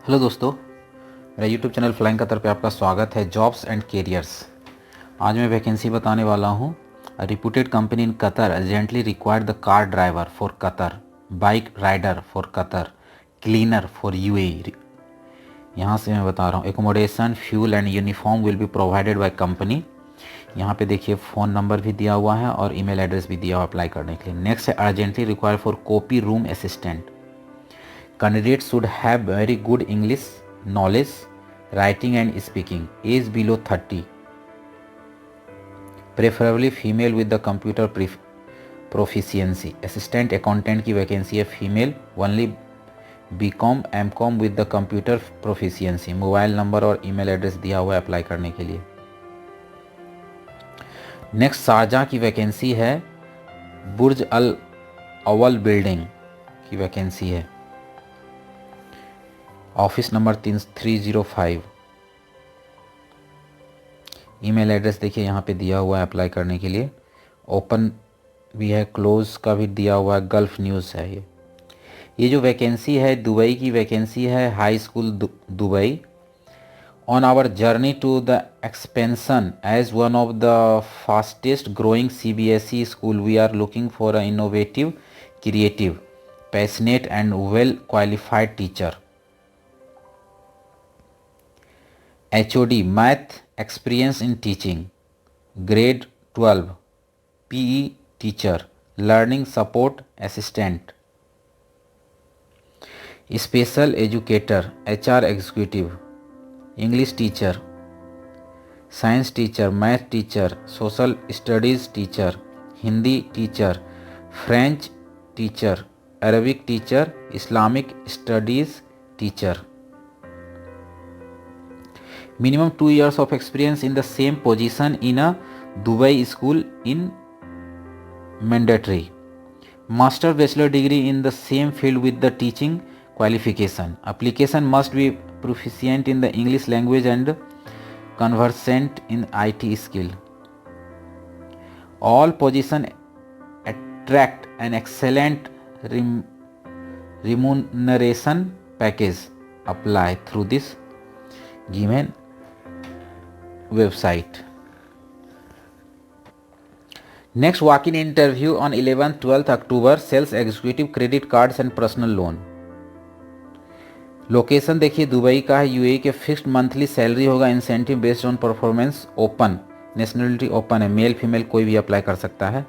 Hello दोस्तों, मेरा YouTube channel flying Qatar पे आपका स्वागत है। Jobs and careers. आज मैं वैकेंसी बताने वाला हूँ। Reputed company in Qatar urgently required the car driver for Qatar, bike rider for Qatar, cleaner for UAE. यहाँ से मैं बता रहा हूँ, accommodation, fuel and uniform will be provided by company. यहाँ पे देखिए फ़ोन नंबर भी दिया हुआ है और ईमेल एड्रेस भी दिया हुआ अप्लाई करने के लिए। नेक्स्ट है urgently require for copy room assistant. Candidates should have very good English knowledge, writing and speaking. Age below 30. Preferably female with the computer proficiency. Assistant accountant की वैकेंसी है female, only BCom MCom with the computer proficiency. Mobile number और email address दिया हुआ है apply करने के लिए। Next Sharjah की वैकेंसी है, बुर्ज अल अव्वल बिल्डिंग की वैकेंसी है, ऑफिस नंबर 305। ईमेल एड्रेस देखिए यहाँ पे दिया हुआ है अप्लाई करने के लिए। ओपन भी है, क्लोज का भी दिया हुआ है, गल्फ न्यूज़ है ये जो वैकेंसी है दुबई की वैकेंसी है, high school Dubai. On our journey to the expansion as one of the fastest growing CBSE school, we are looking for a innovative, creative, passionate and well qualified teacher. HOD Math experience in teaching, grade 12, PE teacher, learning support assistant, special educator, HR executive, English teacher, science teacher, math teacher, social studies teacher, Hindi teacher, French teacher, Arabic teacher, Islamic studies teacher. Minimum 2 years of experience in the same position in a Dubai school in mandatory. Master bachelor degree in the same field with the teaching qualification. Application must be proficient in the English language and conversant in IT skill. All position attract an excellent remuneration package. Apply through this given website. Next, walk-in interview on 11th-12th October, sales executive, credit cards and personal loan. Location देखिए Dubai का है, UAE के। Fixed monthly salary होगा, incentive based on performance. Open nationality open है, male female कोई भी apply कर सकता है।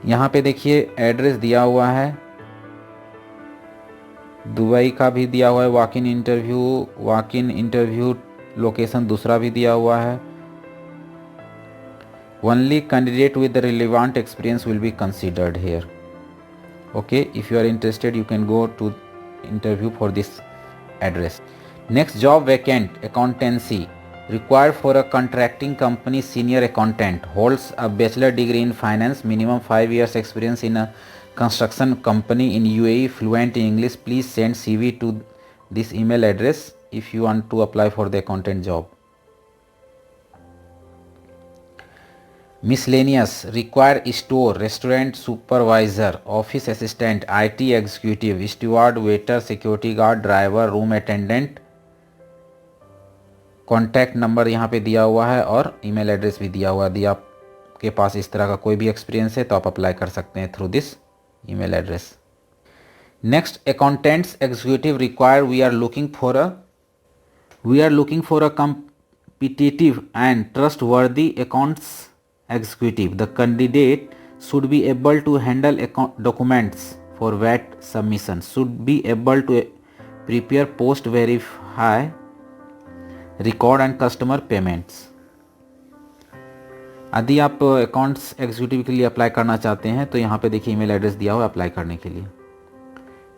यहाँ पे देखिए एड्रेस दिया हुआ है, दुबई का भी दिया हुआ है। वॉक इन इंटरव्यू लोकेशन दूसरा भी दिया हुआ है। Only candidate with the relevant experience will be considered here. Okay, if you are interested you can go to interview for this address. Next job vacant, accountancy, required for a contracting company senior accountant, holds a bachelor degree in finance, minimum 5 years experience in a construction company in UAE, fluent in English. Please send CV to this email address if you want to apply for the accountant job. Miscellaneous, require store, restaurant supervisor, office assistant, IT executive, steward, waiter, security guard, driver, room attendant. Contact number यहाँ पे दिया हुआ है और email address भी दिया हुआ है। यदि आपके पास इस तरह का कोई भी एक्सपीरियंस है तो आप अप्लाई कर सकते हैं through this email address. Next, accountants executive required. We are looking for a competitive and trustworthy accounts executive. The candidate should be able to handle documents for VAT submission, should be able to prepare post verify record and customer payments. यदि आप accounts executive के लिए apply करना चाहते हैं तो यहाँ पे देखिए ईमेल एड्रेस दिया हुआ है अप्लाई करने के लिए।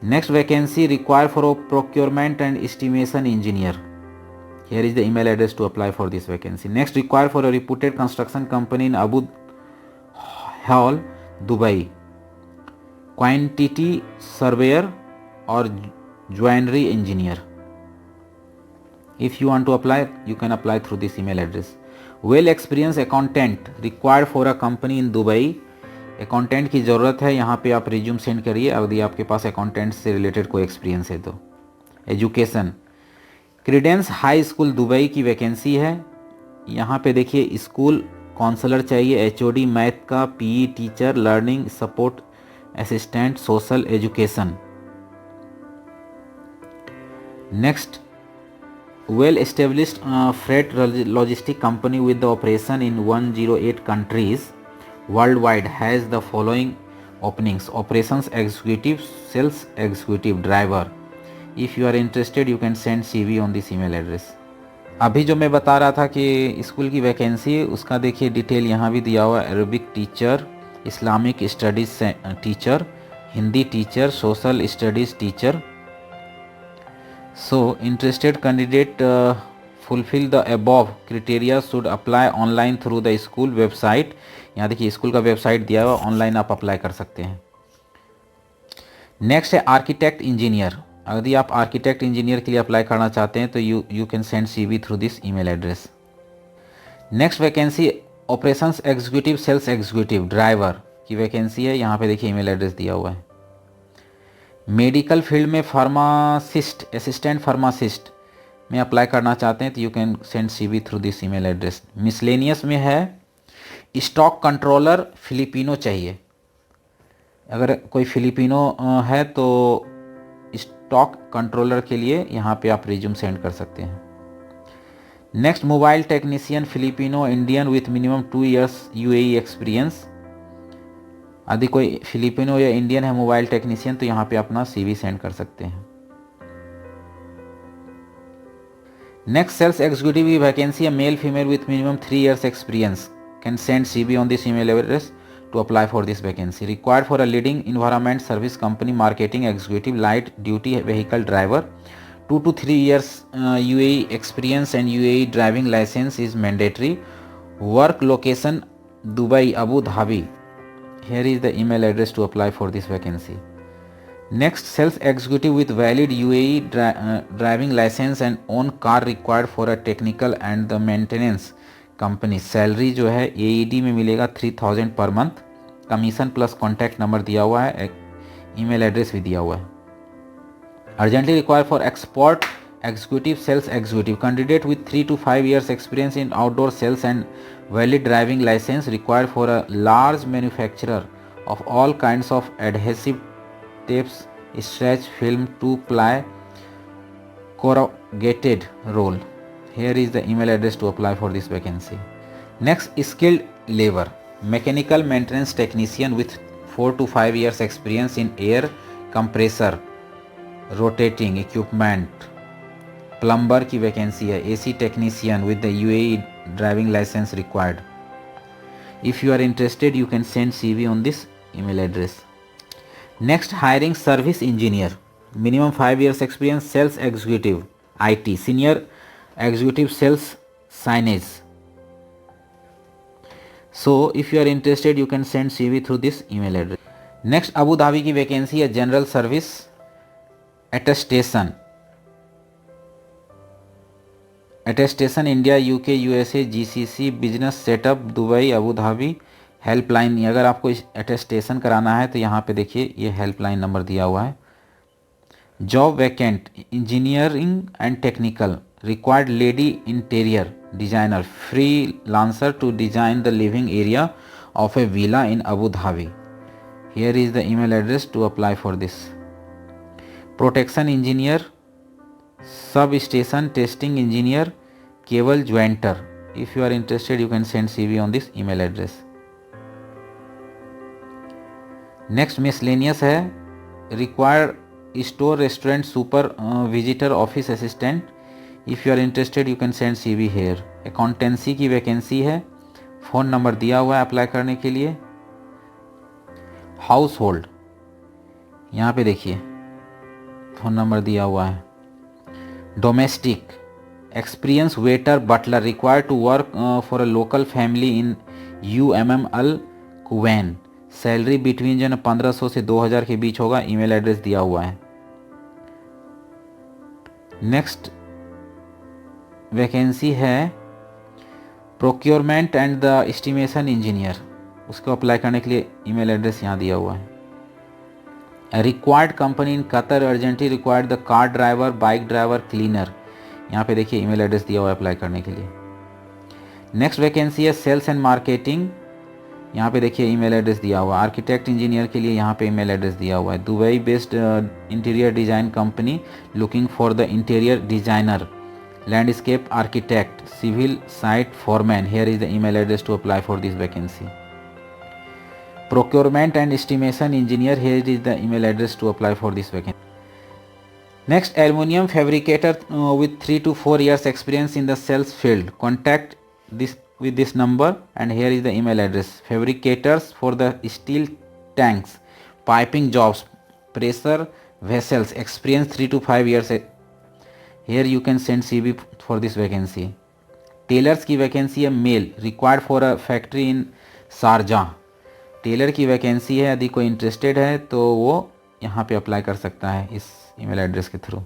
Next vacancy, require for procurement and estimation engineer, here is the email address to apply for this vacancy. Next, require for a reputed construction company in Abu Hail Dubai, quantity surveyor और jewellery engineer. If you want to apply you can apply through this email address. Well experience accountant required for a company in Dubai, accountant की ज़रूरत है। यहाँ पे आप resume send करिए यदि आपके पास अकाउंटेंट से रिलेटेड कोई एक्सपीरियंस है तो। Education, credence high school Dubai की वैकेंसी है। यहाँ पे देखिए स्कूल काउंसलर चाहिए, एचओडी मैथ का, PE teacher, learning support assistant, social education. Next, well established freight logistic company with the operation in 108 countries worldwide has the following openings: operations executive, sales executive, driver. If you are interested you can send CV on this email address. अभी जो मैं बता रहा था कि school की vacancy, उसका देखिए डिटेल यहाँ भी दिया हुआ है। Arabic teacher, Islamic studies teacher, Hindi teacher, social studies teacher. So interested candidate fulfill the above criteria should apply online through the school website. यहाँ देखिए स्कूल का वेबसाइट दिया हुआ, ऑनलाइन आप अप्लाई कर सकते हैं। नेक्स्ट है आर्किटेक्ट इंजीनियर। यदि आप आर्किटेक्ट इंजीनियर के लिए अप्लाई करना चाहते हैं तो you can send CV through this email address. Next vacancy operations executive, sales executive, driver की वैकेंसी है। यहाँ पे देखिए ईमेल एड्रेस दिया हुआ है। मेडिकल फील्ड में फार्मासिस्ट, असिस्टेंट फार्मासिस्ट में अप्लाई करना चाहते हैं तो you can send CV through this email address. Miscellaneous में है स्टॉक कंट्रोलर, फिलिपिनो चाहिए। अगर कोई फिलिपिनो है तो स्टॉक कंट्रोलर के लिए यहाँ पे आप रिज्यूम सेंड कर सकते हैं। Next, mobile technician, Filipino Indian with minimum 2 years UAE experience. यदि कोई फिलिपिनो या इंडियन है मोबाइल टेक्नीशियन तो यहाँ पे अपना CV सेंड कर सकते हैं। नेक्स्ट, सेल्स एग्जीक्यूटिव की वैकेंसी है, male female with minimum 3 years experience can send CV on this email address to apply for this vacancy. Required for a leading environment service company, marketing executive, light duty vehicle driver. 2 to 3 years UAE experience and UAE driving license is mandatory. Work location Dubai, Abu Dhabi. Here is the email address to apply for this vacancy. Next, sales executive with valid UAE driving license and own car required for a technical and the maintenance company. Salary जो है AED में मिलेगा 3000 per month. Commission plus contact number दिया हुआ है, email address भी दिया हुआ है। Urgently require for export executive, sales executive candidate with 3 to 5 years experience in outdoor sales and valid driving licence required for a large manufacturer of all kinds of adhesive tapes, stretch film, two ply, corrugated roll. Here is the email address to apply for this vacancy. Next, skilled labor, mechanical maintenance technician with 4 to 5 years experience in air compressor, rotating equipment, plumber की vacancy है, AC technician with the UAE driving license required. If you are interested you can send CV on this email address. Next, hiring service engineer, minimum 5 years experience, sales executive, IT, senior executive sales signage. So if you are interested you can send CV through this email address. Next, Abu Dhabi की vacancy है, general service attestation India, UK, USA, GCC, business setup Dubai, Abu Dhabi, helpline. अगर आपको attestation कराना है तो यहाँ पे देखिए ये हेल्पलाइन नंबर दिया हुआ है। Job vacant, engineering and technical, required lady interior designer, freelancer to design the living area of a villa in Abu Dhabi. Here is the email address to apply for this. Protection engineer, substation testing engineer, cable jointer. If you are interested you can send CV on this email address. Next, miscellaneous है, required store restaurant super visitor office assistant. If you are interested you can send CV here. Accountancy की vacancy है, phone number दिया हुआ है apply करने के लिए। House hold, यहाँ पे देखिए फ़ोन नंबर दिया हुआ है। Domestic, experience waiter butler required to work for a local family in UMM al Quwain. Salary between जो है 1500 से 2000 के बीच होगा। ईमेल एड्रेस दिया हुआ है। नेक्स्ट वैकेंसी है procurement and the estimation engineer, उसको अप्लाई करने के लिए ईमेल एड्रेस यहाँ दिया हुआ है। Required company in Qatar urgently required the car driver, bike driver, cleaner. यहाँ पे देखिए ईमेल एड्रेस दिया हुआ है अप्लाई करने के लिए। नेक्स्ट वैकेंसी है सेल्स एंड मार्केटिंग। यहाँ पे देखिए ईमेल एड्रेस दिया हुआ है। आर्किटेक्ट इंजीनियर के लिए यहाँ पे ईमेल एड्रेस दिया हुआ है। Dubai based interior design company looking for the interior designer, landscape architect, civil site foreman. Here is the email address to apply for this vacancy. Procurement and estimation engineer, here is the email address to apply for this vacancy. Next, aluminum fabricator with 3 to 4 years experience in the sales field, contact this with this number, and here is the email address. Fabricators for the steel tanks, piping jobs, pressure vessels, experience 3 to 5 years. Here you can send CV for this vacancy. Tailors की vacancy है male, required for a factory in Sharjah. Tailor की vacancy है, यदि कोई interested है तो वो यहाँ पे अप्लाई कर सकता है इस ईमेल एड्रेस के थ्रू।